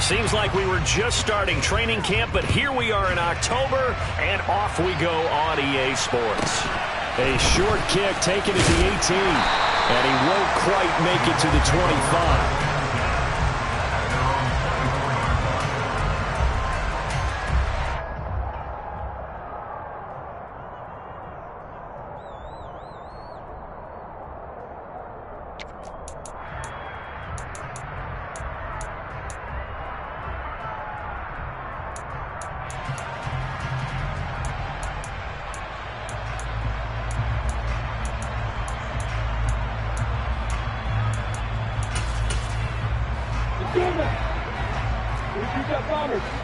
Seems like we were just starting training camp, but here we are in October, and off we go on EA Sports. A short kick taken at the 18, and he won't quite make it to the 25.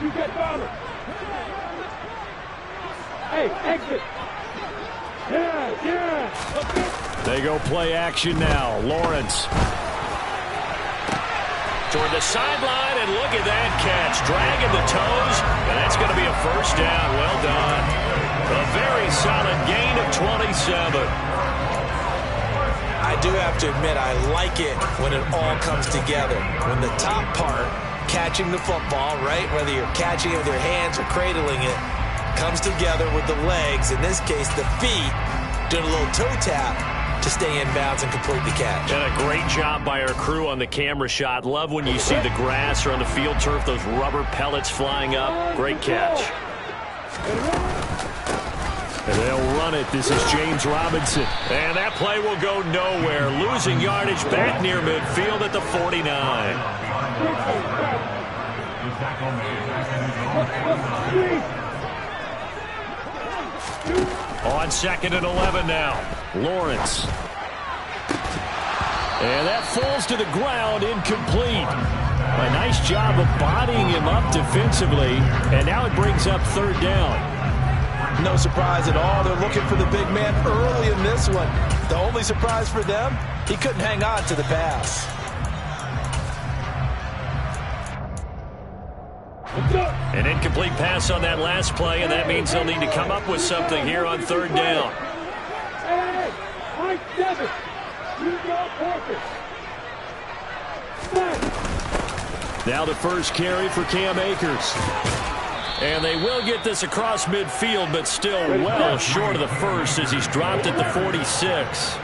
You get bombers. Hey, exit. Yeah. Okay. They go play action now. Lawrence. Toward the sideline, and look at that catch. Dragging the toes, and that's going to be a first down. Well done. A very solid gain of 27. I do have to admit, I like it when it all comes together. When the top part, catching the football, right, whether you're catching it with your hands or cradling it, comes together with the legs, in this case the feet, doing a little toe tap to stay in bounds and complete the catch. And a great job by our crew on the camera shot. Love when you see the grass or on the field turf, those rubber pellets flying up. Great catch. And they'll run it. This is James Robinson. And that play will go nowhere. Losing yardage back near midfield at the 49. On 2nd and 11 now. Lawrence. And that falls to the ground, incomplete. A nice job of bodying him up defensively. And now it brings up 3rd down. No surprise at all. They're looking for the big man early in this one. The only surprise for them, he couldn't hang on to the pass. An incomplete pass on that last play, and that means they'll need to come up with something here on 3rd down. Hey, Mike Devin, you go Now the first carry for Cam Akers. And they will get this across midfield, but still well short of the first as he's dropped at the 46.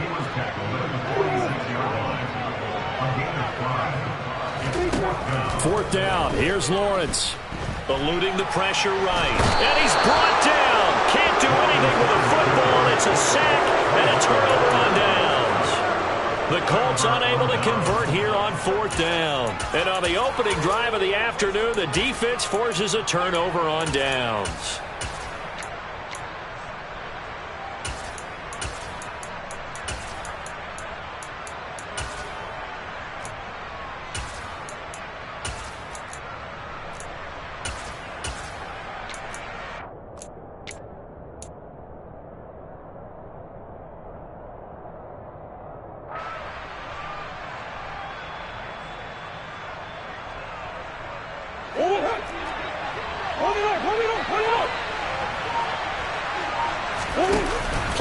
Fourth down. Here's Lawrence. Eluding the pressure right. And he's brought down. Can't do anything with the football. It's a sack and a turnover on downs. The Colts unable to convert here on 4th down. And on the opening drive of the afternoon, the defense forces a turnover on downs.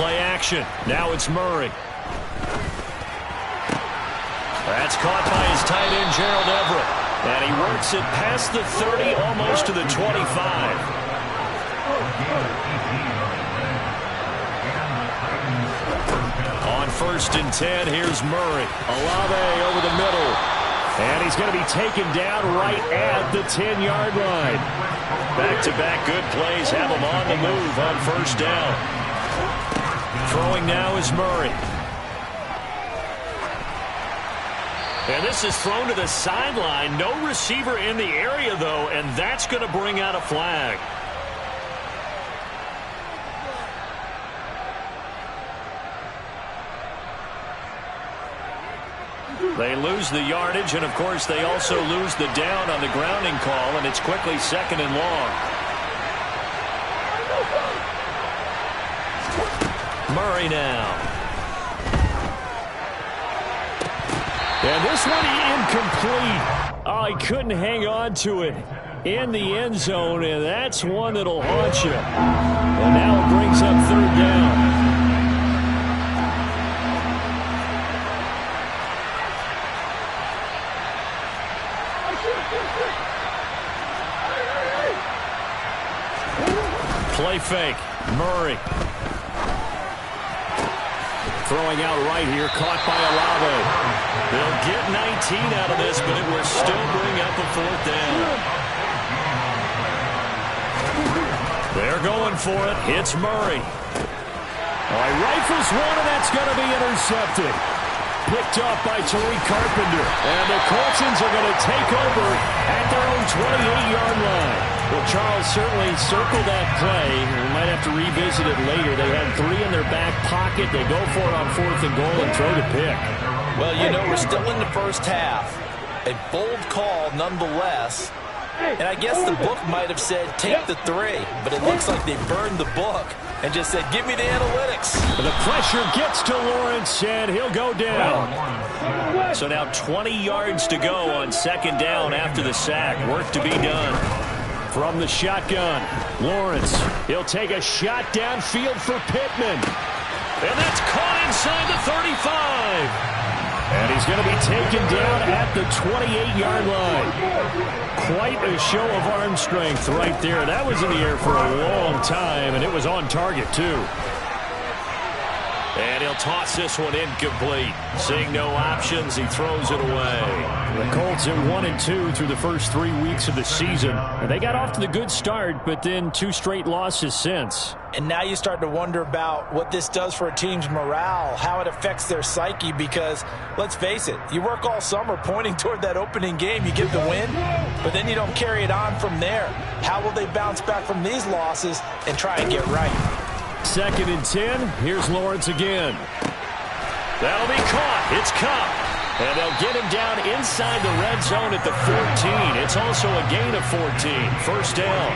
Play action. Now it's Murray. That's caught by his tight end, Gerald Everett. And he works it past the 30, almost to the 25. On 1st and 10, here's Murray. Olave over the middle. And he's going to be taken down right at the 10-yard line. Back-to-back good plays have him on the move on 1st down. Throwing now is Murray. And this is thrown to the sideline. No receiver in the area, though, and that's going to bring out a flag. They lose the yardage, and, of course, they also lose the down on the grounding call, and it's quickly 2nd and long. Murray now. And this one incomplete. Oh, he couldn't hang on to it in the end zone, and that's one that'll haunt you. And now it brings up 3rd down. Play fake. Murray. Throwing out right here, caught by Olave. They'll get 19 out of this, but it will still bring up a 4th down. They're going for it. It's Murray. All right, rifles one, and that's going to be intercepted. Picked up by Tariq Carpenter. And the Coltsons are going to take over at their own 28-yard line. Well, Charles certainly circled that play. We might have to revisit it later. They had 3 in their back pocket. They go for it on 4th and goal and throw the pick. Well, you know, we're still in the first half. A bold call nonetheless. And I guess the book might have said take the 3, but it looks like they burned the book and just said, give me the analytics. The pressure gets to Lawrence, and he'll go down. So now 20 yards to go on 2nd down after the sack. Work to be done. From the shotgun, Lawrence. He'll take a shot downfield for Pittman. And that's caught inside the 35. And he's going to be taken down at the 28-yard line. Quite a show of arm strength right there. That was in the air for a long time, and it was on target, too. And he'll toss this one incomplete. Seeing no options, he throws it away. The Colts at 1-2 through the first 3 weeks of the season. And they got off to the good start, but then 2 straight losses since. And now you start to wonder about what this does for a team's morale, how it affects their psyche, because let's face it, you work all summer pointing toward that opening game, you get the win, but then you don't carry it on from there. How will they bounce back from these losses and try and get right? 2nd and 10. Here's Lawrence again. That'll be caught. It's Cup. And they'll get him down inside the red zone at the 14. It's also a gain of 14. 1st down.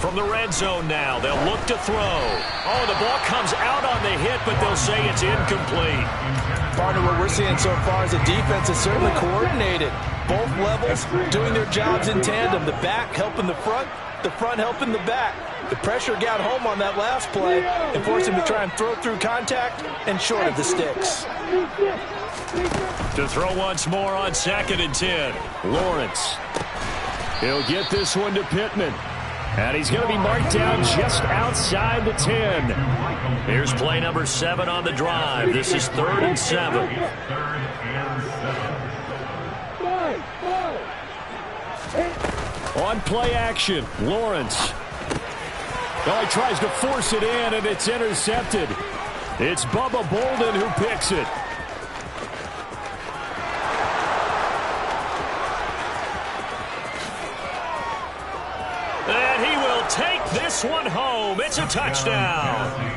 From the red zone now, they'll look to throw. Oh, the ball comes out on the hit, but they'll say it's incomplete. Partner, what we're seeing so far is the defense is certainly coordinated. Both levels doing their jobs in tandem. The back helping the front helping the back. The pressure got home on that last play and forced him to try and throw through contact and short of the sticks. To throw once more on 2nd and 10. Lawrence. He'll get this one to Pittman. And he's going to be marked down just outside the 10. Here's play number 7 on the drive. This is 3rd and 7. On play action, Lawrence. Oh, he tries to force it in, and it's intercepted. It's Bubba Bolden who picks it. And he will take this one home. It's a touchdown.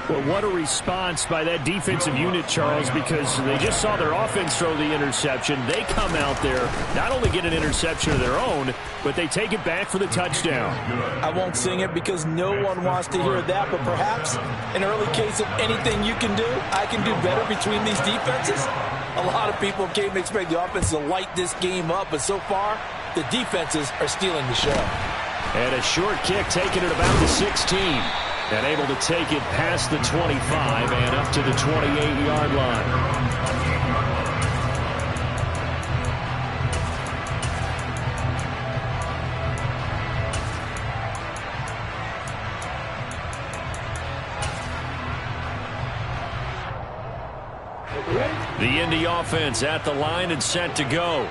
Well, what a response by that defensive unit, Charles, because they just saw their offense throw the interception. They come out there, not only get an interception of their own, but they take it back for the touchdown. I won't sing it because no one wants to hear that, but perhaps an early case of anything you can do, I can do better between these defenses. A lot of people came to expect the offense to light this game up, but so far, the defenses are stealing the show. And a short kick taken at about the 16. And able to take it past the 25 and up to the 28-yard line. The Indy offense at the line and set to go.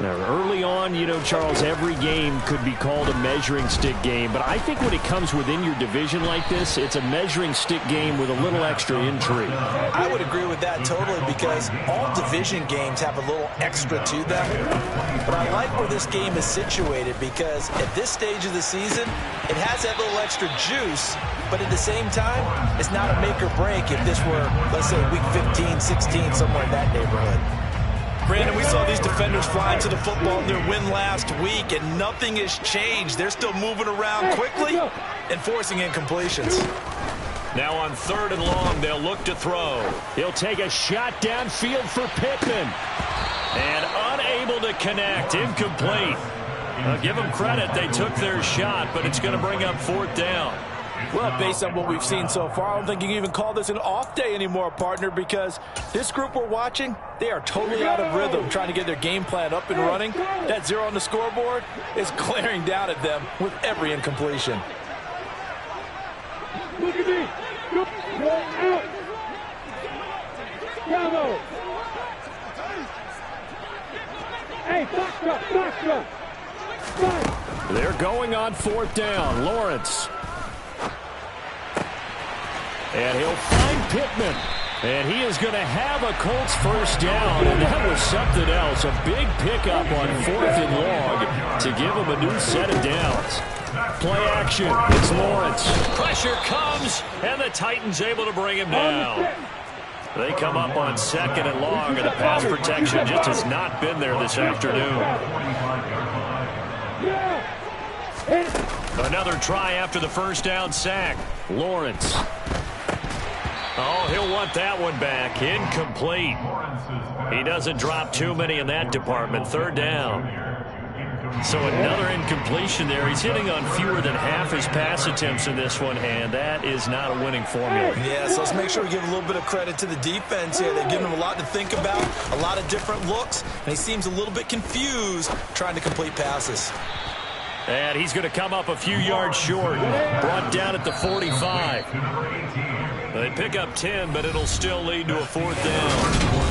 Now, early on, you know, Charles, every game could be called a measuring stick game. But I think when it comes within your division like this, it's a measuring stick game with a little extra intrigue. I would agree with that totally because all division games have a little extra to them. But I like where this game is situated because at this stage of the season, it has that little extra juice. But at the same time, it's not a make or break if this were, let's say, week 15, 16, somewhere in that neighborhood. Brandon, we saw these defenders fly to the football in their win last week, and nothing has changed. They're still moving around quickly and forcing incompletions. Now on 3rd and long, they'll look to throw. He'll take a shot downfield for Pittman. And unable to connect, incomplete. I'll give them credit, they took their shot, but it's going to bring up 4th down. Well, based on what we've seen so far, I don't think you can even call this an off day anymore, partner, because this group we're watching, they are totally out of rhythm trying to get their game plan up and running. That 0 on the scoreboard is glaring down at them with every incompletion. Look at me. Go out. Bravo. Hey, box up. They're going on 4th down. Lawrence. And he'll find Pittman. And he is going to have a Colts first down. And that was something else. A big pickup on 4th and long to give him a new set of downs. Play action. It's Lawrence. Pressure comes, and the Titans able to bring him down. They come up on 2nd and long, and the pass protection just has not been there this afternoon. Another try after the first down sack. Lawrence. Oh, he'll want that one back. Incomplete. He doesn't drop too many in that department. 3rd down. So another incompletion there. He's hitting on fewer than half his pass attempts in this one, and that is not a winning formula. Yeah, so let's make sure we give a little bit of credit to the defense here. They're giving him a lot to think about, a lot of different looks, and he seems a little bit confused trying to complete passes. And he's going to come up a few yards short. Brought down at the 45. They pick up 10, but it'll still lead to a 4th down.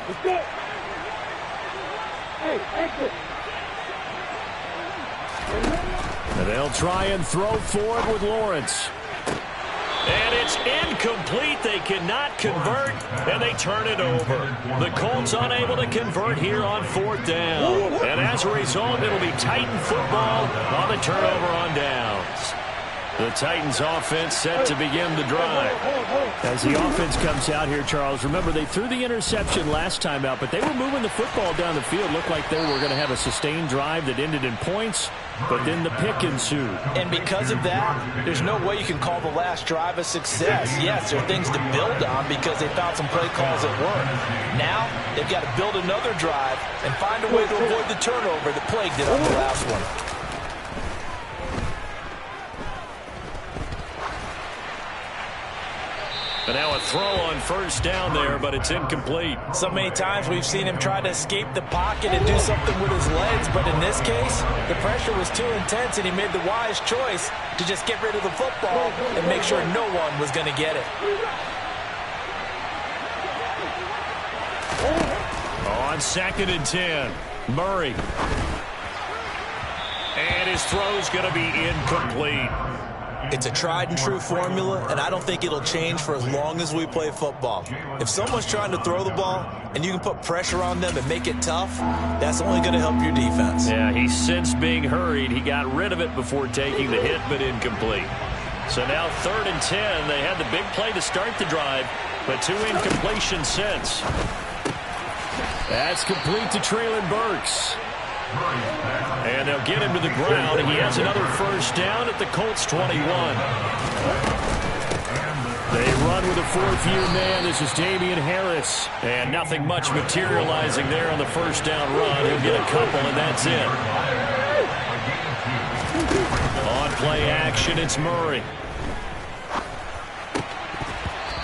Let's go. Hey, exit. And they'll try and throw forward with Lawrence. And it's incomplete. They cannot convert, and they turn it over. The Colts unable to convert here on 4th down. And as a result, it'll be Titan football on the turnover on downs. The Titans offense set to begin the drive. As the offense comes out here, Charles, remember they threw the interception last time out, but they were moving the football down the field. Looked like they were going to have a sustained drive that ended in points, but then the pick ensued. And because of that, there's no way you can call the last drive a success. Yes, there are things to build on because they found some play calls that work. Now, they've got to build another drive and find a way to avoid the turnover that plagued it on the last one. And now a throw on 1st down there, but it's incomplete. So many times we've seen him try to escape the pocket and do something with his legs, but in this case, the pressure was too intense, and he made the wise choice to just get rid of the football and make sure no one was going to get it. On 2nd and 10, Murray. And his throw's going to be incomplete. It's a tried-and-true formula, and I don't think it'll change for as long as we play football. If someone's trying to throw the ball and you can put pressure on them and make it tough, that's only going to help your defense. Yeah, he sensed being hurried. He got rid of it before taking the hit, but incomplete. So now 3rd and 10. They had the big play to start the drive, but 2 incompletions since. That's complete to Traylon Burks. And they'll get him to the ground. He has another first down at the Colts 21. They run with a 4th-year man. This is Damian Harris. And nothing much materializing there on the first down run. He'll get a couple, and that's it. On play action, it's Murray.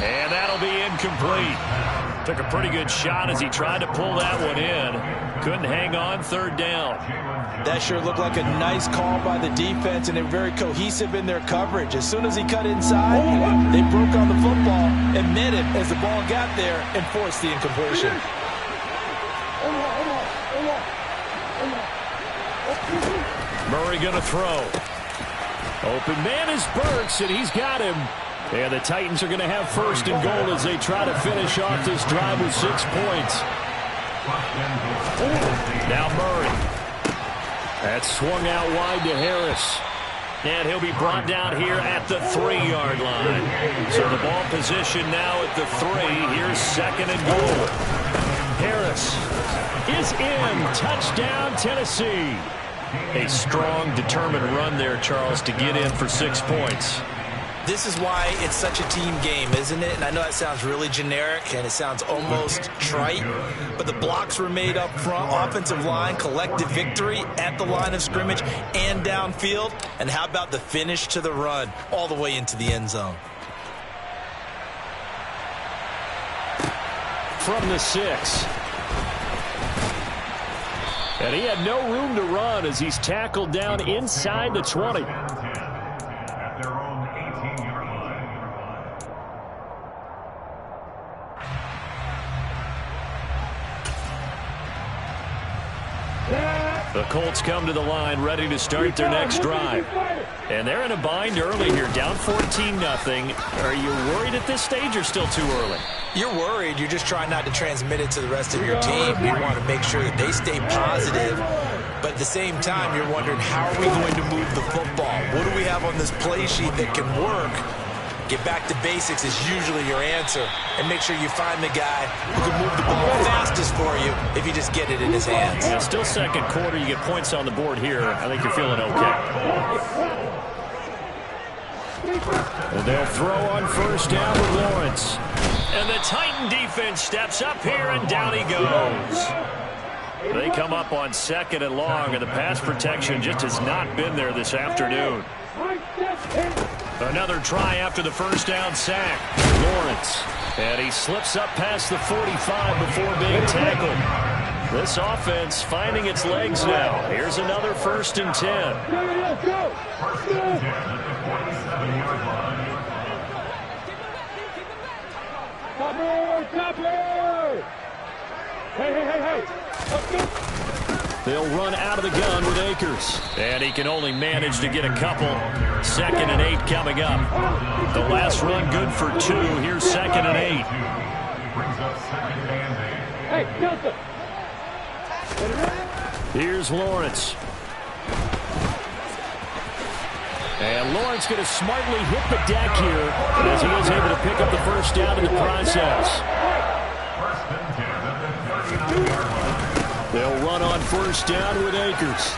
And that'll be incomplete. Took a pretty good shot as he tried to pull that one in. Couldn't hang on 3rd down. That sure looked like a nice call by the defense, and they're very cohesive in their coverage. As soon as he cut inside, they broke on the football and met him as the ball got there and forced the incompletion. Murray going to throw. Open man is Burks, and he's got him. And the Titans are going to have 1st and goal as they try to finish off this drive with 6 points. Now Murray. That's swung out wide to Harris. And he'll be brought down here at the 3-yard line. So the ball position now at the 3. Here's second and goal. Harris is in. Touchdown, Tennessee. A strong, determined run there, Charles, to get in for 6 points. This is why it's such a team game, isn't it? And I know that sounds really generic and it sounds almost trite, but the blocks were made up front, offensive line, collective victory at the line of scrimmage and downfield. And how about the finish to the run all the way into the end zone? From the 6. And he had no room to run as he's tackled down inside the 20. The Colts come to the line ready to start their next drive. And they're in a bind early here, down 14-0. Are you worried at this stage or still too early? You're worried. You're just trying not to transmit it to the rest of your team. You want to make sure that they stay positive. But at the same time, you're wondering, how are we going to move the football? What do we have on this play sheet that can work? Get back to basics is usually your answer. And make sure you find the guy who can move the ball fastest for you if you just get it in his hands. Yeah, still second quarter. You get points on the board here. I think you're feeling okay. And they'll throw on first down with Lawrence. And the Titan defense steps up here, and down he goes. They come up on second and long, and the pass protection just has not been there this afternoon. Another try after the first down sack. Lawrence. And he slips up past the 45 before being tackled. This offense finding its legs now. Here's another 1st and 10. Hey. They'll run out of the gun with Akers. And he can only manage to get a couple. 2nd and 8 coming up. The last run good for 2. Here's 2nd and 8. Hey, Delta. Here's Lawrence. And Lawrence going to smartly hit the deck here as he is able to pick up the first down in the process. They'll run on first down with Akers.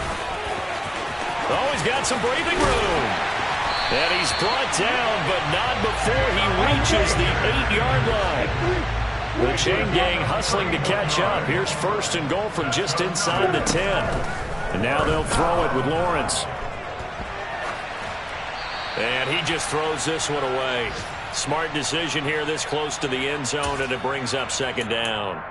Oh, he's got some breathing room. And he's brought down, but not before he reaches the 8-yard line. The chain gang hustling to catch up. Here's 1st and goal from just inside the 10. And now they'll throw it with Lawrence. And he just throws this one away. Smart decision here this close to the end zone, and it brings up 2nd down.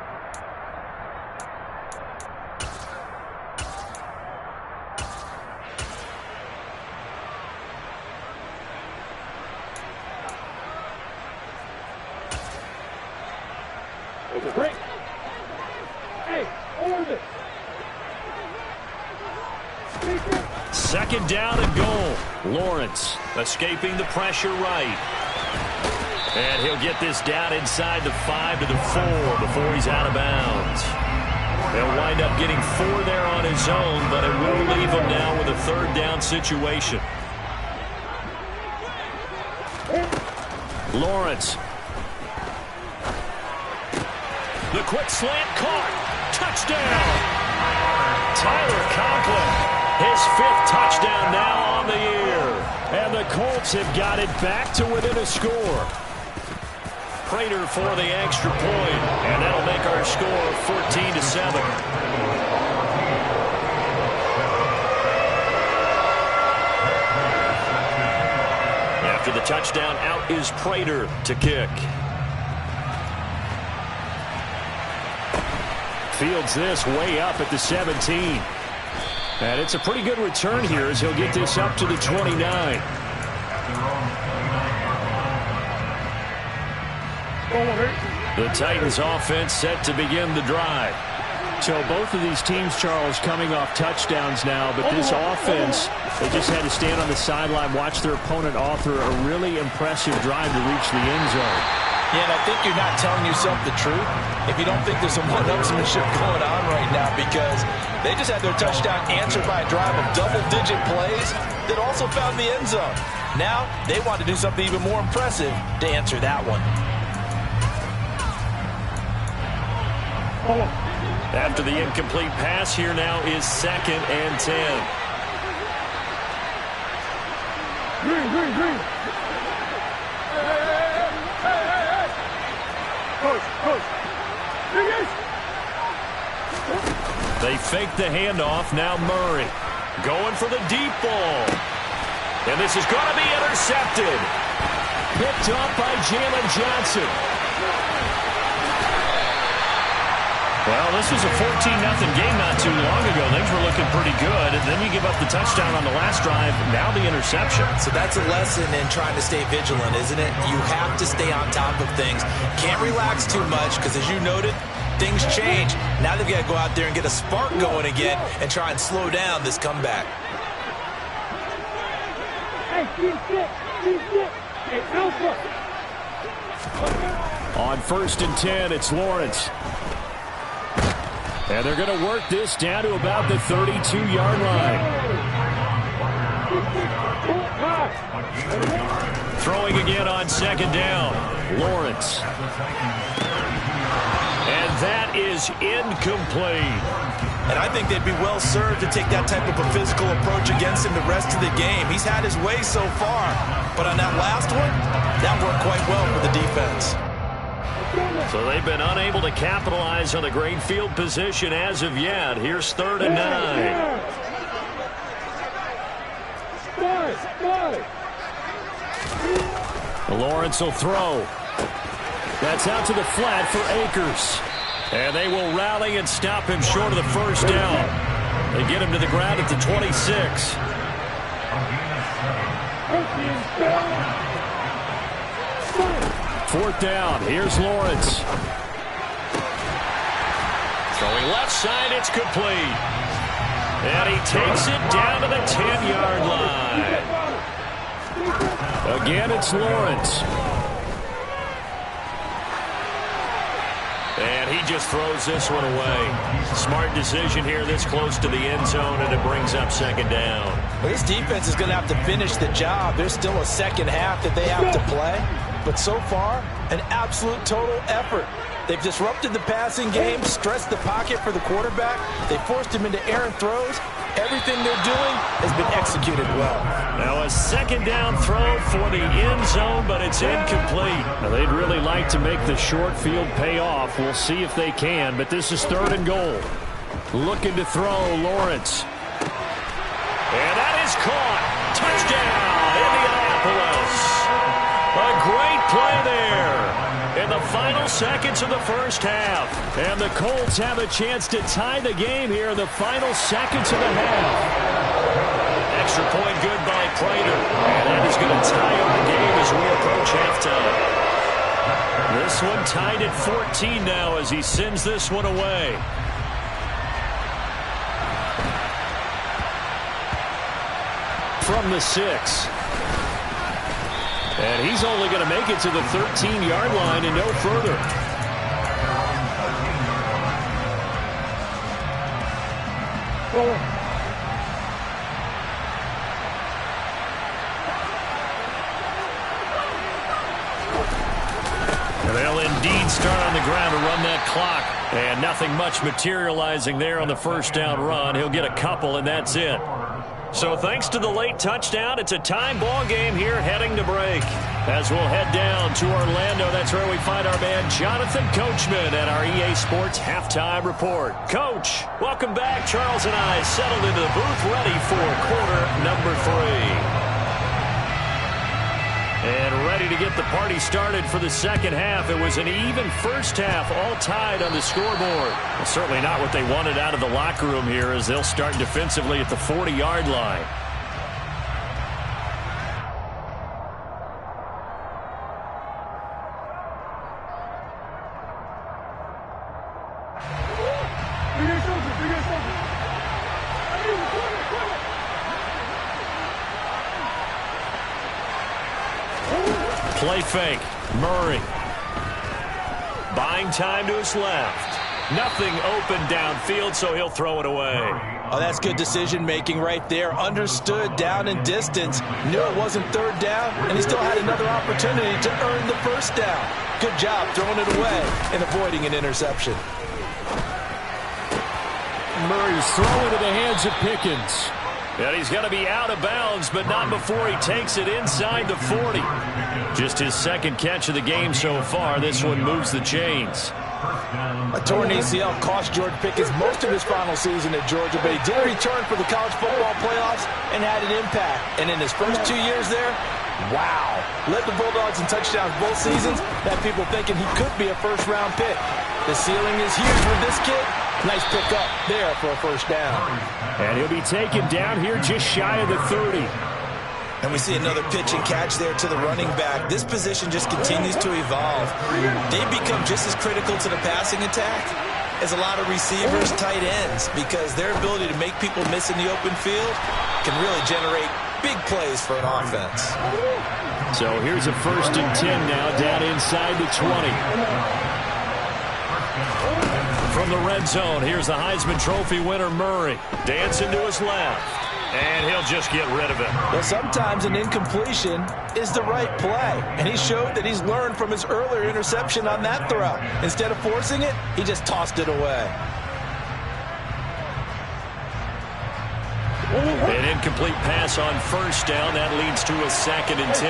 Second down and goal. Lawrence escaping the pressure right. And he'll get this down inside the 5 to the 4 before he's out of bounds. He'll wind up getting 4 there on his own, but it will leave him now with a 3rd down situation. Lawrence. The quick slant caught. Touchdown. Tyler Conklin. His 5th touchdown now on the year. And the Colts have got it back to within a score. Prater for the extra point. And that'll make our score 14-7. After the touchdown, out is Prater to kick. Fields this way up at the 17. And it's a pretty good return here as he'll get this up to the 29. The Titans offense set to begin the drive. So both of these teams, Charles, coming off touchdowns now, but this offense, they just had to stand on the sideline, watch their opponent author a really impressive drive to reach the end zone. Yeah, and I think you're not telling yourself the truth if you don't think there's some one-upsmanship going on right now, because they just had their touchdown answered by a drive of double-digit plays that also found the end zone. Now they want to do something even more impressive to answer that one. After the incomplete pass, here now is 2nd and 10. Green. Coach. They fake the handoff. Now Murray going for the deep ball. And this is going to be intercepted. Picked up by Jalen Johnson. Well, this was a 14-0 game not too long ago. Things were looking pretty good. And then you give up the touchdown on the last drive. Now the interception. So that's a lesson in trying to stay vigilant, isn't it? You have to stay on top of things. Can't relax too much because, as you noted, things change. Now they've got to go out there and get a spark going again and try and slow down this comeback. Hey, Hey, Alpha. On 1st and 10, it's Lawrence. And they're going to work this down to about the 32-yard line. Throwing again on 2nd down. Lawrence. And that is incomplete. And I think they'd be well served to take that type of a physical approach against him the rest of the game. He's had his way so far. But on that last one, that worked quite well for the defense. So they've been unable to capitalize on the great field position as of yet. Here's 3rd and 9. Lawrence will throw. That's out to the flat for Akers. And they will rally and stop him short of the 1st down. They get him to the ground at the 26. 4th down. Here's Lawrence. Throwing left side. It's complete. And he takes it down to the 10-yard line. Again, it's Lawrence. And he just throws this one away. Smart decision here this close to the end zone, and it brings up 2nd down. Well, this defense is going to have to finish the job. There's still a second half that they have to play. But so far, an absolute total effort. They've disrupted the passing game, stressed the pocket for the quarterback. They forced him into errant throws. Everything they're doing has been executed well. Now a 2nd down throw for the end zone, but it's incomplete. Now they'd really like to make the short field pay off. We'll see if they can, but this is 3rd and goal. Looking to throw, Lawrence. And that is caught. Touchdown, Indianapolis. A great play there in the final seconds of the 1st half. And the Colts have a chance to tie the game here in the final seconds of the half. Extra point good by Prater. And that is going to tie up the game as we approach halftime. This one tied at 14 now as he sends this one away. From the 6. And he's only going to make it to the 13-yard line and no further. And they'll indeed start on the ground to run that clock. And nothing much materializing there on the 1st down run. He'll get a couple, and that's it. So thanks to the late touchdown, it's a time ball game here heading to break. As we'll head down to Orlando, that's where we find our man Jonathan Coachman at our EA Sports Halftime Report. Coach, welcome back. Charles and I settled into the booth ready for quarter number 3. And ready to get the party started for the 2nd half. It was an even 1st half, all tied on the scoreboard. Well, certainly not what they wanted out of the locker room here as they'll start defensively at the 40-yard line. Play fake. Murray. Buying time to his left. Nothing open downfield, so he'll throw it away. Oh, that's good decision-making right there. Understood down and distance. Knew it wasn't third down, and he still had another opportunity to earn the first down. Good job throwing it away and avoiding an interception. Murray's throwing to the hands of Pickens. And he's going to be out of bounds, but not before he takes it inside the 40. Just his second catch of the game so far. This one moves the chains. A torn ACL cost George Pickens most of his final season at Georgia, but he did return for the college football playoffs and had an impact. And in his first 2 years there, wow. Led the Bulldogs in touchdowns both seasons. Had people thinking he could be a first-round pick. The ceiling is huge with this kid. Nice pickup there for a first down. And he'll be taken down here just shy of the 30. And we see another pitch and catch there to the running back. This position just continues to evolve. They become just as critical to the passing attack as a lot of receivers, tight ends, because their ability to make people miss in the open field can really generate big plays for an offense. So here's a 1st and 10 now, down inside the 20. From the red zone, here's the Heisman Trophy winner, Murray. Dancing to his left. And he'll just get rid of it. Well, sometimes an incompletion is the right play. And he showed that he's learned from his earlier interception on that throw. Instead of forcing it, he just tossed it away. An incomplete pass on first down. That leads to a 2nd and 10.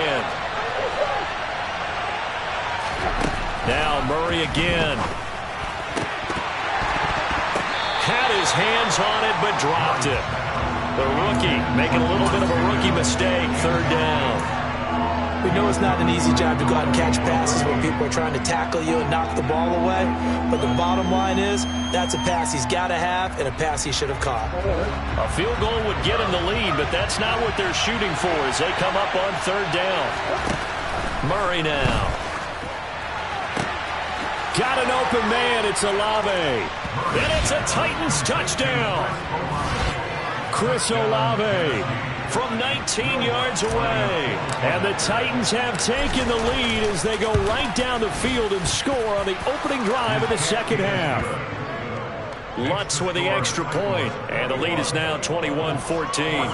Now Murray again. Had his hands on it, but dropped it. The rookie making a little bit of a rookie mistake. 3rd down. We know it's not an easy job to go out and catch passes when people are trying to tackle you and knock the ball away. But the bottom line is, that's a pass he's got to have and a pass he should have caught. A field goal would get him the lead, but that's not what they're shooting for as they come up on 3rd down. Murray now. Got an open man. It's Olave. And it's a Titans touchdown. Chris Olave from 19 yards away. And the Titans have taken the lead as they go right down the field and score on the opening drive of the second half. Lutz with the extra point, and the lead is now 21-14.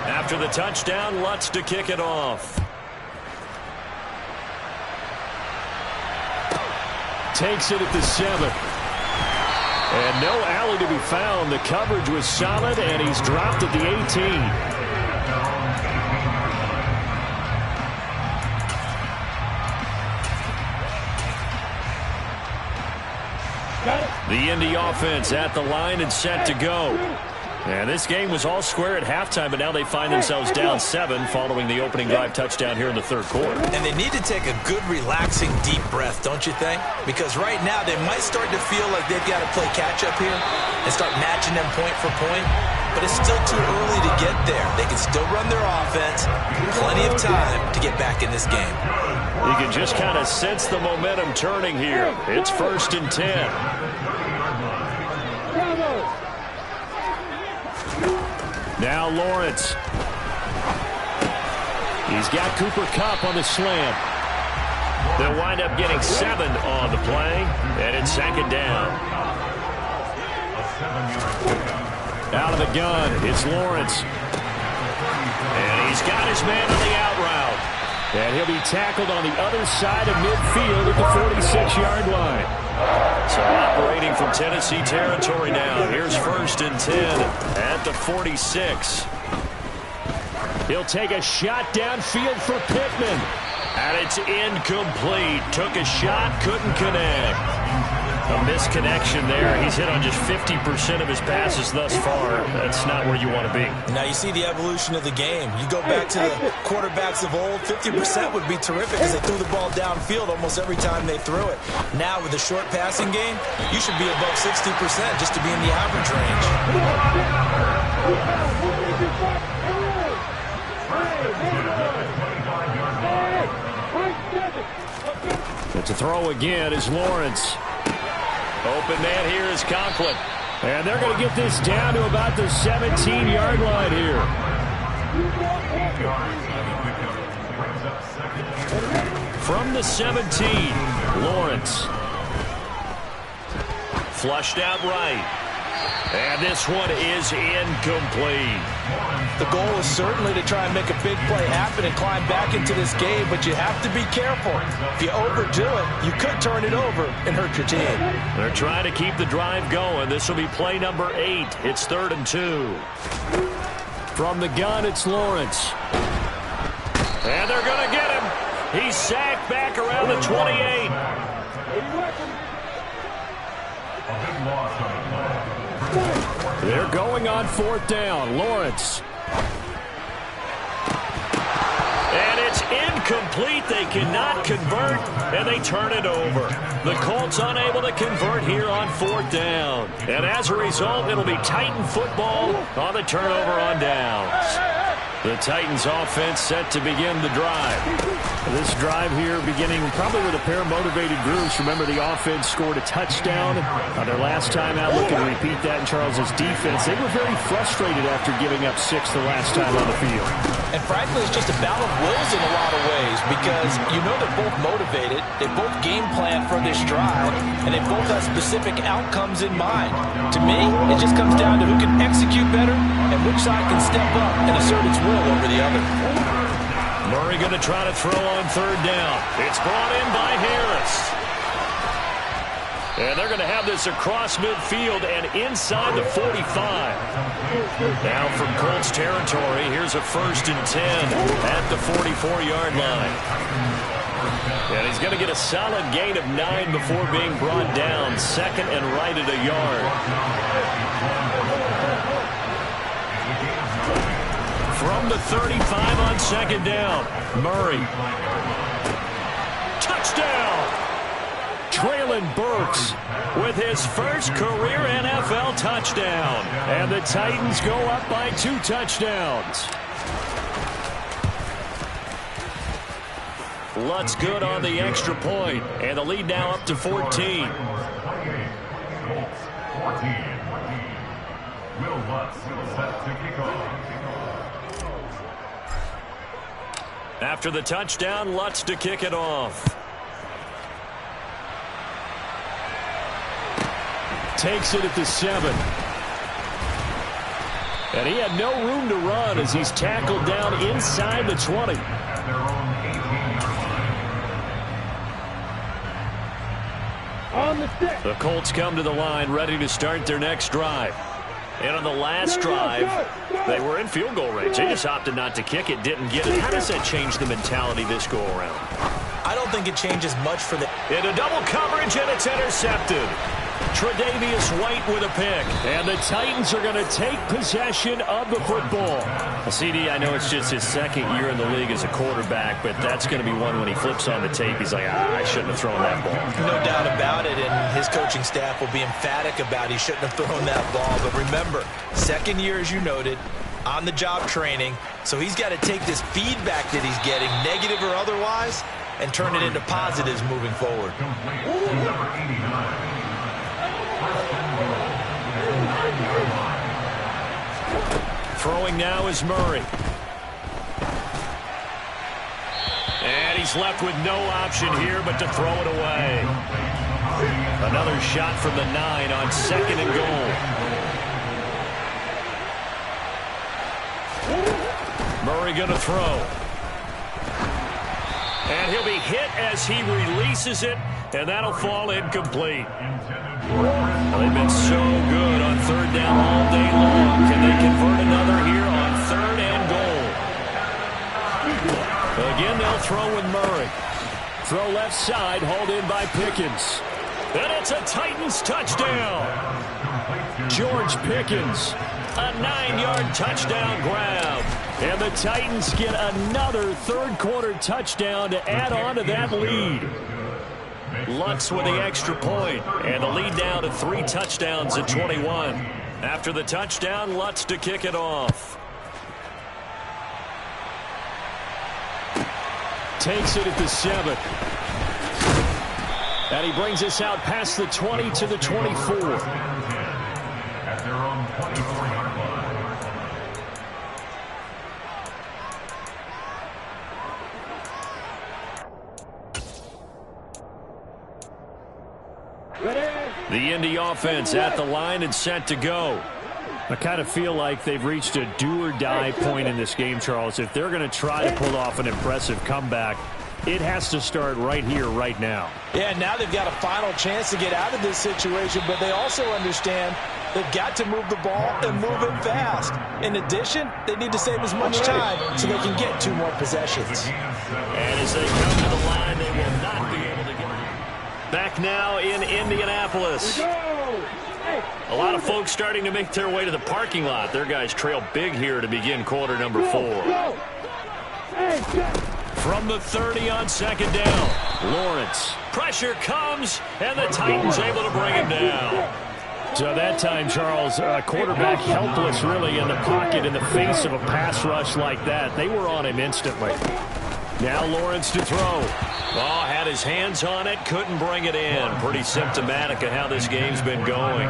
After the touchdown, Lutz to kick it off. Takes it at the 7. And no alley to be found. The coverage was solid, and he's dropped at the 18. The Indy offense at the line and set to go. And this game was all square at halftime, but now they find themselves down 7 following the opening drive touchdown here in the 3rd quarter. And they need to take a good, relaxing, deep breath, don't you think? Because right now they might start to feel like they've got to play catch-up here and start matching them point for point. But it's still too early to get there. They can still run their offense. Plenty of time to get back in this game. You can just kind of sense the momentum turning here. It's 1st and 10. Now Lawrence. He's got Cooper Kupp on the slant. They'll wind up getting 7 on the play, and it's 2nd down. Out of the gun, it's Lawrence. And he's got his man on the out route. And he'll be tackled on the other side of midfield at the 46-yard line. So operating from Tennessee territory now. Here's 1st and 10 at the 46. He'll take a shot downfield for Pittman. And it's incomplete. Took a shot, couldn't connect. A misconnection there. He's hit on just 50% of his passes thus far. That's not where you want to be. Now you see the evolution of the game. You go back to the quarterbacks of old, 50% would be terrific because they threw the ball downfield almost every time they threw it. Now with the short passing game, you should be above 60% just to be in the average range. But to throw again is Lawrence. Open man here is Conklin. And they're going to get this down to about the 17-yard line here. From the 17, Lawrence. Flushed out right. And this one is incomplete. The goal is certainly to try and make a big play happen and climb back into this game, but you have to be careful. If you overdo it, you could turn it over and hurt your team. They're trying to keep the drive going. This will be play number 8. It's 3rd and 2. From the gun, it's Lawrence. And they're going to get him. He's sacked back around the 28. They're going on 4th down. Lawrence. And it's incomplete. They cannot convert, and they turn it over. The Colts unable to convert here on 4th down. And as a result, it'll be Titan football on the turnover on downs. The Titans offense set to begin the drive. This drive here beginning probably with a pair of motivated groups. Remember, the offense scored a touchdown on their last time out. Looking to repeat that in Charles's defense. They were very frustrated after giving up 6 the last time on the field. And frankly, it's just a battle of wills in a lot of ways because you know they're both motivated. They both game plan for this drive, and they both have specific outcomes in mind. To me, it just comes down to who can execute better and which side can step up and assert its will over the other. Murray going to try to throw on 3rd down. It's brought in by Harris. And they're going to have this across midfield and inside the 45. Now from Colts territory, here's a 1st and 10 at the 44-yard line. And he's going to get a solid gain of 9 before being brought down. 2nd and right at a yard. From the 35 on 2nd down, Murray. Touchdown! Traylon Burks with his first career NFL touchdown. And the Titans go up by 2 touchdowns. Lutz good on the extra point, and the lead now up to 14. Will Lutz set to kick off. After the touchdown, Lutz to kick it off. Takes it at the 7. And he had no room to run as he's tackled down inside the 20. The Colts come to the line ready to start their next drive. And on the last drive, they were in field goal range. They just opted not to kick it, didn't get it. How does that change the mentality this go around? I don't think it changes much for them. Into double coverage, and it's intercepted. Tre'Davious White with a pick. And the Titans are going to take possession of the football. CD, I know it's just his 2nd year in the league as a quarterback, but that's going to be one when he flips on the tape. He's like, I shouldn't have thrown that ball. No doubt about it, and his coaching staff will be emphatic about he shouldn't have thrown that ball. But remember, 2nd year, as you noted, on-the-job training, so he's got to take this feedback that he's getting, negative or otherwise, and turn it into positives moving forward. Throwing now is Murray. And he's left with no option here but to throw it away. Another shot from the 9 on 2nd and goal. Murray going to throw. And he'll be hit as he releases it, and that'll fall incomplete. Well, they've been so good on 3rd down all day long. Can they convert another here on 3rd and goal? Again, they'll throw with Murray. Throw left side, hauled in by Pickens. And it's a Titans touchdown. George Pickens, a 9-yard touchdown grab. And the Titans get another 3rd quarter touchdown to add on to that lead. Lutz with the extra point, and the lead down to 3 touchdowns at 21. After the touchdown, Lutz to kick it off. Takes it at the 7. And he brings us out past the 20 to the 24. At their own 24-yard line. The Indy offense at the line and set to go. I kind of feel like they've reached a do-or-die point in this game, Charles. If they're going to try to pull off an impressive comeback, it has to start right here, right now. Yeah, now they've got a final chance to get out of this situation, but they also understand they've got to move the ball and move it fast. In addition, they need to save as much time so they can get 2 more possessions. And as they come to the line, they will not be able to get it. Back now in Indianapolis. A lot of folks starting to make their way to the parking lot. Their guys trail big here to begin quarter number 4. From the 30 on second down, Lawrence. Pressure comes, and the Titans able to bring him down. So that time, Charles, quarterback helpless really in the pocket in the face of a pass rush like that. They were on him instantly. Now Lawrence to throw. Oh, had his hands on it, couldn't bring it in. Pretty symptomatic of how this game's been going.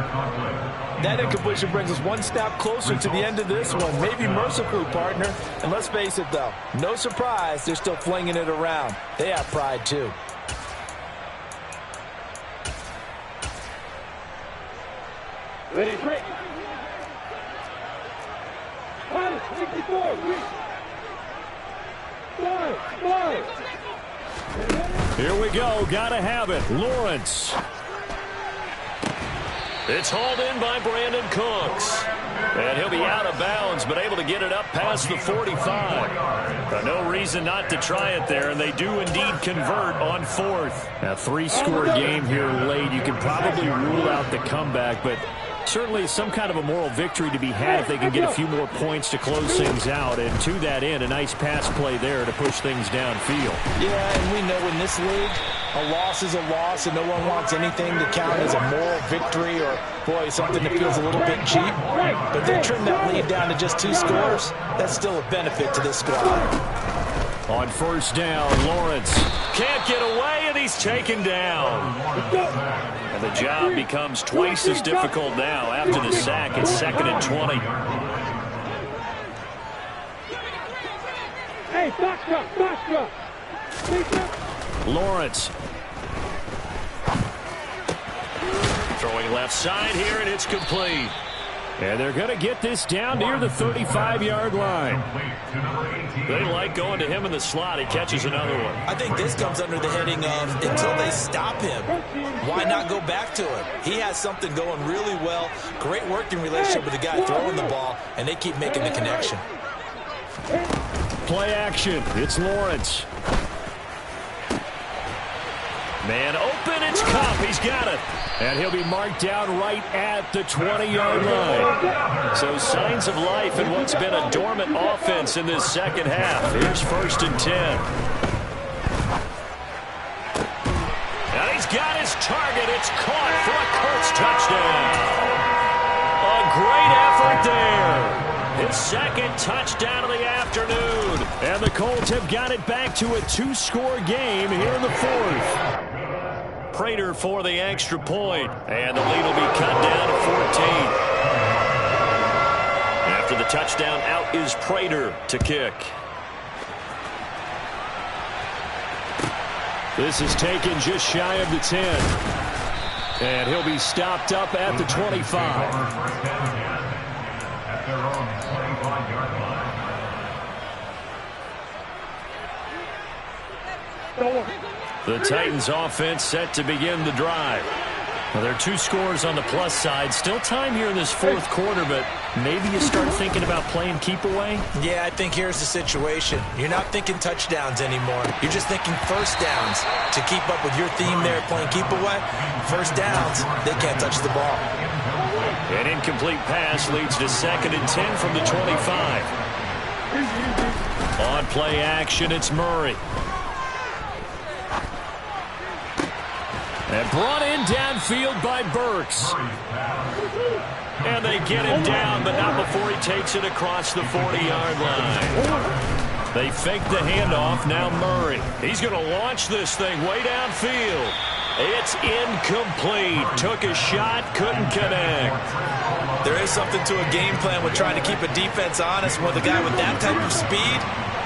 That incompletion brings us one step closer to the end of this one. Maybe mercifully, partner. And let's face it, though, no surprise, they're still flinging it around. They have pride, too. Ready, break. 54, Here we go. Gotta have it. Lawrence. It's hauled in by Brandon Cooks. And he'll be out of bounds, but able to get it up past the 45. No reason not to try it there, and they do indeed convert on 4th. A 3-score game here late. You can probably rule out the comeback, but certainly some kind of a moral victory to be had if they can get a few more points to close things out. And to that end, a nice pass play there to push things downfield. Yeah, and we know in this league, a loss is a loss, and no one wants anything to count as a moral victory or, boy, something that feels a little bit cheap. But they trim that lead down to just 2 scores. That's still a benefit to this squad. On first down, Lawrence can't get away, and he's taken down. And the job becomes twice as difficult now after the sack. It's 2nd and 20. Hey, back. Lawrence. Throwing left side here, and it's complete. And they're going to get this down near the 35-yard line. They like going to him in the slot. He catches another one. I think this comes under the heading of until they stop him, why not go back to him? He has something going really well. Great working relationship with the guy throwing the ball, and they keep making the connection. Play action. It's Lawrence. Man open, it's Cup. He's got it. And he'll be marked down right at the 20-yard line. So signs of life in what's been a dormant offense in this second half. Here's 1st and 10. And he's got his target. It's caught for a Colts touchdown. A great effort there. His 2nd touchdown of the afternoon. And the Colts have got it back to a 2-score game here in the 4th. Prater for the extra point, and the lead will be cut down to 14. After the touchdown, out is Prater to kick. This is taken just shy of the 10. And he'll be stopped up at the 25. The Titans offense set to begin the drive. Well, there are 2 scores on the plus side. Still time here in this 4th quarter, but maybe you start thinking about playing keep away? Yeah, I think here's the situation. You're not thinking touchdowns anymore. You're just thinking first downs. To keep up with your theme there, playing keep away, first downs, they can't touch the ball. An incomplete pass leads to 2nd and 10 from the 25. On play action, it's Murray. And brought in downfield by Burks. And they get him down, but not before he takes it across the 40-yard line. They fake the handoff. Now Murray. He's going to launch this thing way downfield. It's incomplete. Took a shot, couldn't connect. There is something to a game plan with trying to keep a defense honest. With a guy with that type of speed,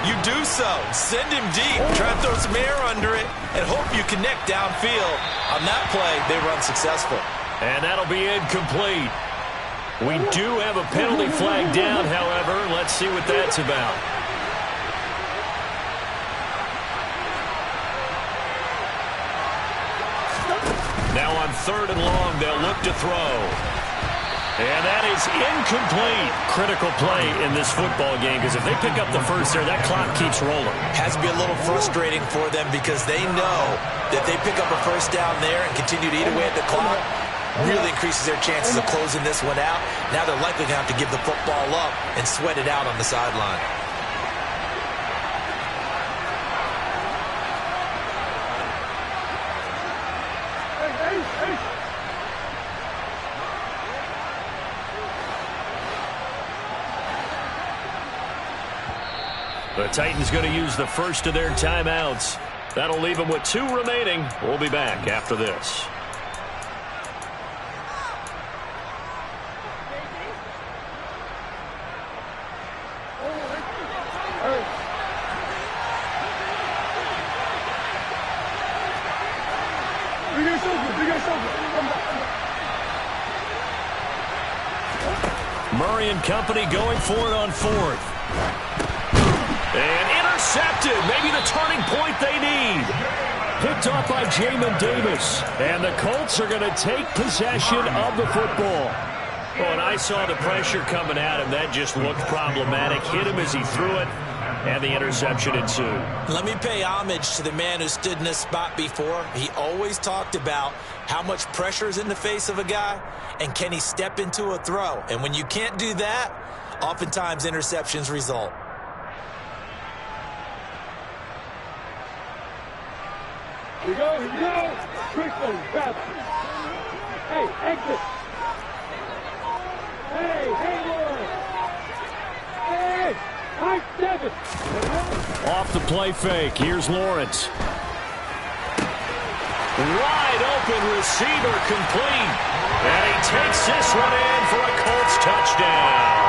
you do so. Send him deep. Try to throw some air under it and hope you connect downfield. On that play, they were unsuccessful. And that'll be incomplete. We do have a penalty flag down, however. Let's see what that's about. Now on 3rd and long, they'll look to throw. And that is incomplete. Critical play in this football game, because if they pick up the first there, that clock keeps rolling. Has to be a little frustrating for them because they know that they pick up a first down there and continue to eat away at the clock, really increases their chances of closing this one out. Now they're likely going to have to give the football up and sweat it out on the sideline. The Titans going to use the first of their timeouts. That'll leave them with 2 remaining. We'll be back after this. Murray and company going for it on 4th. And intercepted. Maybe the turning point they need. Picked off by Jamin Davis. And the Colts are going to take possession of the football. Oh, and I saw the pressure coming at him. That just looked problematic. Hit him as he threw it. And the interception ensued. Let me pay homage to the man who stood in this spot before. He always talked about how much pressure is in the face of a guy and can he step into a throw. And when you can't do that, oftentimes interceptions result. Here we go, here we go. Quickly, fast. Hey, exit. Hey, boy. Hey, high 7. Off the play fake. Here's Lawrence. Wide open receiver complete. And he takes this one in for a Colts touchdown.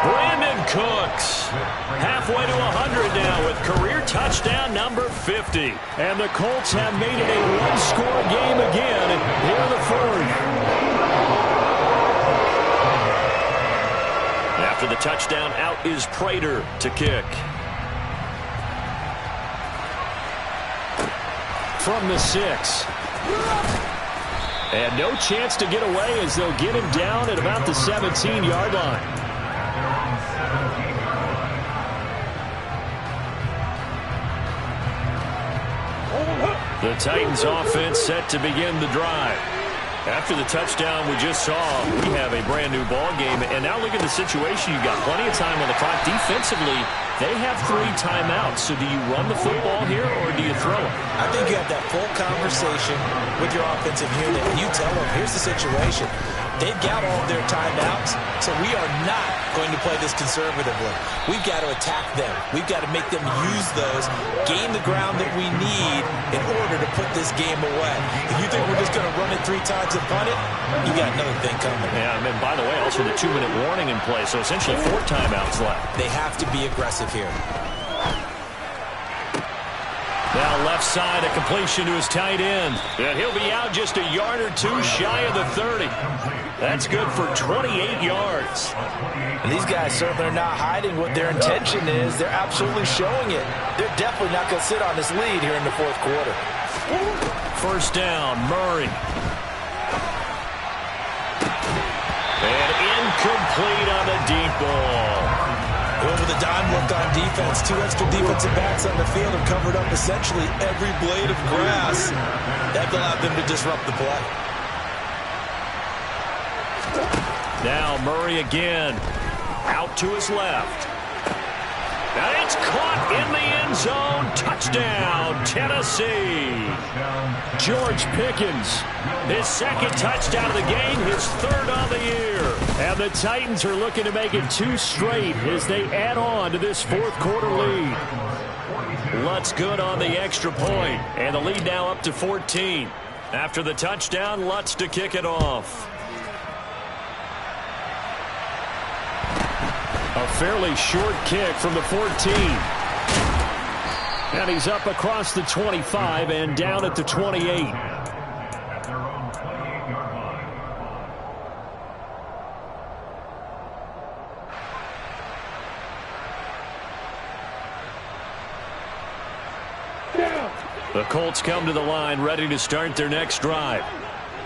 Brandon Cooks halfway to 100 now with career touchdown number 50. And the Colts have made it a one-score game again here in the 4th. After the touchdown, out is Prater to kick. From the 6. And no chance to get away as they'll get him down at about the 17-yard line. The Titans offense set to begin the drive. After the touchdown we just saw, we have a brand new ball game. And now look at the situation. You've got plenty of time on the clock. Defensively, they have 3 timeouts. So do you run the football here or do you throw it? I think you have that full conversation with your offensive unit. You tell them, here's the situation. They've got all of their timeouts, so we are not going to play this conservatively. We've got to attack them. We've got to make them use those, gain the ground that we need in order to put this game away. If you think we're just going to run it 3 times and punt it, you got another thing coming. Yeah, and by the way, also the 2-minute warning in play, so essentially 4 timeouts left. They have to be aggressive here. Now left side, a completion to his tight end. And he'll be out just a yard or 2 shy of the 30. That's good for 28 yards. And these guys certainly are not hiding what their intention is. They're absolutely showing it. They're definitely not going to sit on this lead here in the 4th quarter. First down, Murray. And incomplete on the deep ball. Over the dime look on defense. 2 extra defensive backs on the field have covered up essentially every blade of grass. That allowed them to disrupt the play. Now Murray again. Out to his left. And it's caught in the end zone. Touchdown, Tennessee. George Pickens, his 2nd touchdown of the game, his 3rd on the year. And the Titans are looking to make it 2 straight as they add on to this 4th quarter lead. Lutz good on the extra point, and the lead now up to 14. After the touchdown, Lutz to kick it off. A fairly short kick from the 14. And he's up across the 25 and down at the 28. down. The Colts come to the line ready to start their next drive.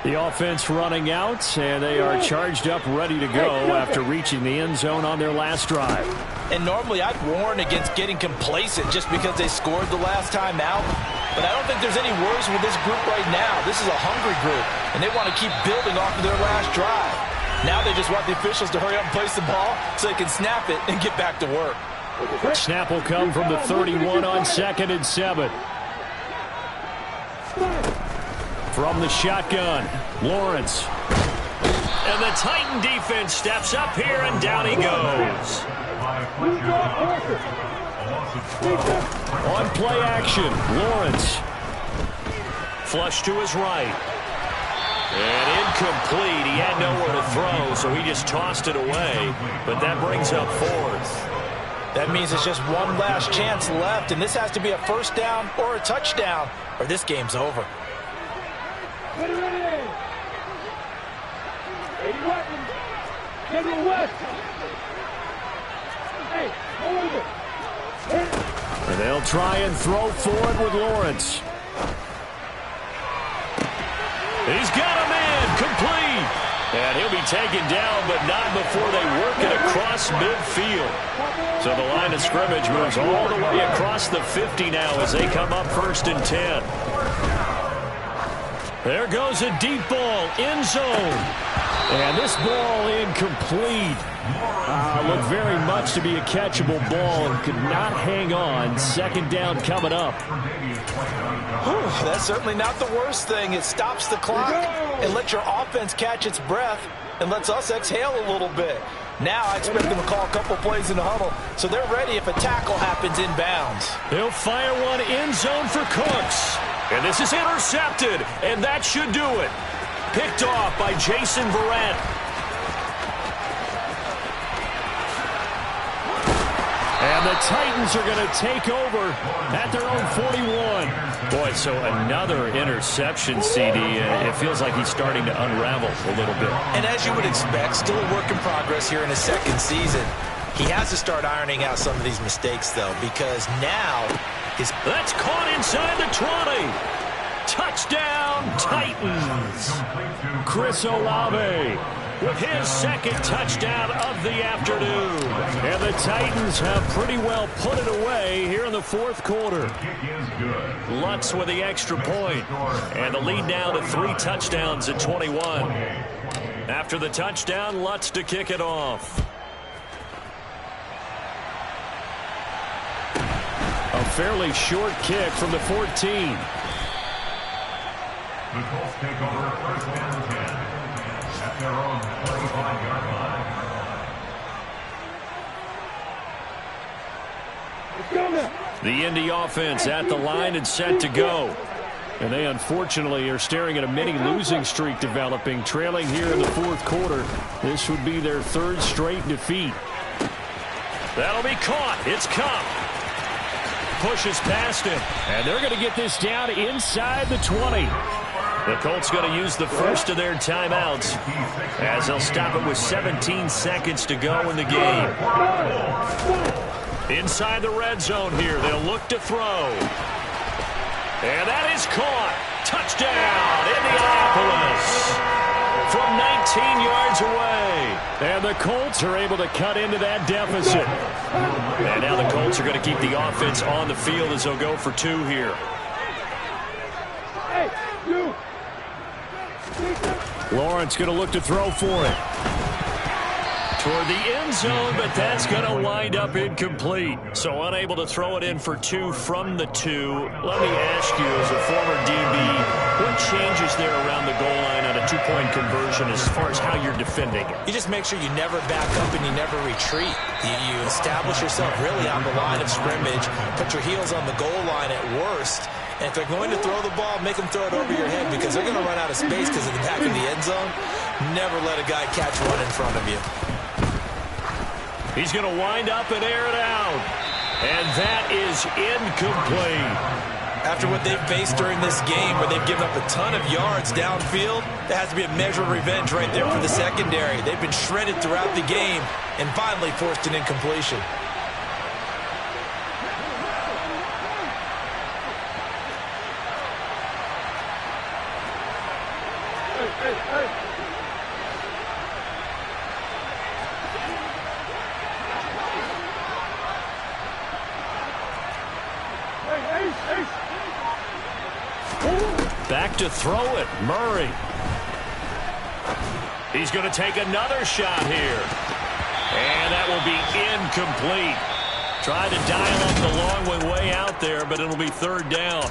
The offense running out, and they are charged up, ready to go after reaching the end zone on their last drive. And normally I'd warn against getting complacent just because they scored the last time out. But I don't think there's any worries with this group right now. This is a hungry group, and they want to keep building off of their last drive. Now they just want the officials to hurry up and place the ball so they can snap it and get back to work. Snap will come from the 31 on 2nd and 7. From the shotgun, Lawrence. And the Titan defense steps up here, and down he goes. On play action, Lawrence. Flush to his right. And incomplete. He had nowhere to throw, so he just tossed it away. But that brings up 4th. That means it's just one last chance left, and this has to be a first down or a touchdown, or this game's over. Ready, ready. 80 weapons. General West. Hey, hold it. And they'll try and throw forward with Lawrence. He's got a man, complete. And he'll be taken down, but not before they work it across midfield. So the line of scrimmage moves all the way across the 50 now as they come up 1st and 10. There goes a deep ball, end zone. And this ball incomplete. Looked very much to be a catchable ball and could not hang on. 2nd down coming up. That's certainly not the worst thing. It stops the clock and lets your offense catch its breath and lets us exhale a little bit. Now I expect them to call a couple plays in the huddle, so they're ready if a tackle happens inbounds. He'll fire one end zone for Cooks. And this is intercepted, and that should do it. Picked off by Jason Verrett. And the Titans are going to take over at their own 41. Boy, so another interception, CD. It feels like he's starting to unravel a little bit. And as you would expect, still a work in progress here in his 2nd season. He has to start ironing out some of these mistakes, though, because now that's caught inside the 20. Touchdown, Titans. Chris Olave with his 2nd touchdown of the afternoon. And the Titans have pretty well put it away here in the 4th quarter. Lutz with the extra point. And the lead now to 3 touchdowns at 21. After the touchdown, Lutz to kick it off. A fairly short kick from the 14. The Colts take over 1st and 10 at their own 35-yard line. The Indy offense at the line and set to go. And they unfortunately are staring at a mini losing streak developing, trailing here in the 4th quarter. This would be their 3rd straight defeat. That'll be caught. It's Cup. Pushes past him. And they're going to get this down inside the 20. The Colts going to use the first of their timeouts as they'll stop it with 17 seconds to go in the game. Inside the red zone here, they'll look to throw. And that is caught. Touchdown, Indianapolis. From 19 yards away. And the Colts are able to cut into that deficit. And now the Colts are going to keep the offense on the field as they'll go for 2 here. Lawrence going to look to throw for it. Toward the end zone, but that's going to wind up incomplete. So unable to throw it in for 2 from the 2. Let me ask you, as a former DB, what changes there around the goal line on a 2-point conversion as far as how you're defending it? You just make sure you never back up and you never retreat. You establish yourself really on the line of scrimmage, put your heels on the goal line at worst. And if they're going to throw the ball, make them throw it over your head because they're going to run out of space because of the back of the end zone. Never let a guy catch one in front of you. He's going to wind up and air it out. And that is incomplete. After what they've faced during this game where they've given up a ton of yards downfield, there has to be a measure of revenge right there for the secondary. They've been shredded throughout the game and finally forced an incompletion. Back to throw it, Murray. He's going to take another shot here. And that will be incomplete. Tried to dial up the long way out there, but it'll be third down.